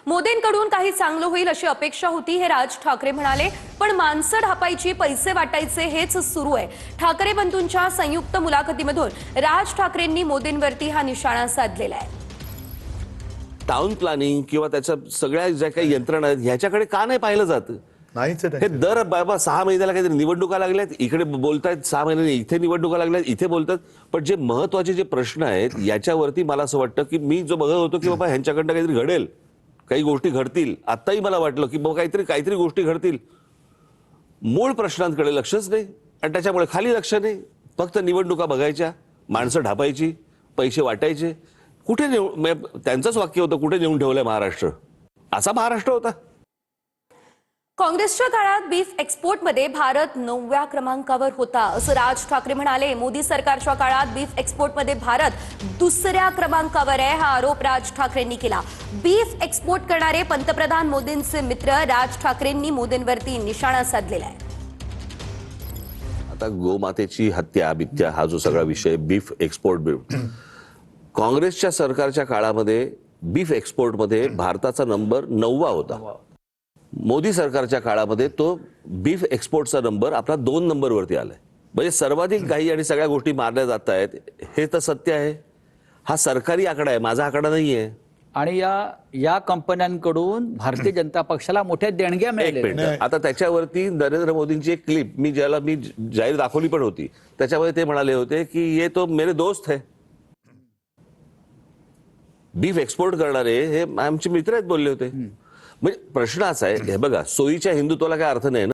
मोदींकडून काही चांगलं होईल अशी अपेक्षा होती हे राज ठाकरे म्हणाले, पण माणसं ढापायची, पैसे वाटायचे हेच सुरू आहे। ठाकरे बंधूंच्या संयुक्त मुलाखतीमधून राज ठाकरेंनी मोदींवरती हा निशाणा साधलेला आहे। टाउन प्लॅनिंग किंवा त्याच्या सगळ्या ज्या काही यंत्रणा आहेत ह्याच्याकडे का नाही पाहिलं जातं? हे दर बाबा 6 महिन्याला काहीतरी निवडणुका लागल्यात, इकडे बोलतायत 6 महिन्यांनी इथे निवडणुका लागल्यात, इथे बोलतात, पण जे महत्वाचे जे प्रश्न आहेत याच्यावरती मला असं वाटतं की मी जो बघत होतो की बाबा ह्यांच्याकडनं काहीतरी घडेल, काही गोष्टी घडतील, आताही मला वाटलं की बाबा काहीतरी गोष्टी घडतील, मूळ प्रश्नांकडे लक्षच नाही आणि त्याच्यामुळे खाली लक्ष नाही, फक्त निवडणुका बघायच्या, माणसं ढापायची, पैसे वाटायचे। कुठे त्यांचंच वाक्य होतं, कुठे नेऊन ठेवलंय महाराष्ट्र, असा महाराष्ट्र होता। काँग्रेसच्या काळात बीफ एक्सपोर्टमध्ये भारत 9व्या क्रमांकावर होता असं राज ठाकरे म्हणाले। मोदी सरकारच्या काळात बीफ एक्सपोर्टमध्ये भारत 2ऱ्या क्रमांकावर आहे, हा आरोप राज ठाकरेंनी केला। बीफ एक्सपोर्ट करणारे पंतप्रधान मोदींचे मित्र राज ठाकरेंनी मोदींवरती निशाणा साधलेला आहे। आता गोमातेची हत्या बित्या हा जो सगळा विषय, बीफ एक्सपोर्ट, काँग्रेसच्या सरकारच्या काळामध्ये बीफ एक्सपोर्टमध्ये भारताचा नंबर 9वा होता। मोदी सरकारच्या काळामध्ये तो बीफ एक्सपोर्टचा नंबर आपला 2 नंबरवरती आलाय। म्हणजे सर्वाधिक गायी आणि सगळ्या गोष्टी मारल्या जात आहेत, हे तर सत्य आहे। हा सरकारी आकडा आहे, माझा आकडा नाहीये। आणि या कंपन्यांकडून भारतीय जनता पक्षाला मोठ्या देणग्या मिळाल्या। आता त्याच्यावरती नरेंद्र मोदींची एक क्लिप मी जाहीर दाखवली पण होती, त्याच्यामध्ये ते म्हणाले होते की ये तो मेरे दोस्त है। बीफ एक्सपोर्ट करणारे हे आमचे मित्र आहेत बोलले होते। म्हणजे प्रश्न असा आहे, हे बघा, सोयीच्या हिंदुत्वाला काय अर्थ नाही ना।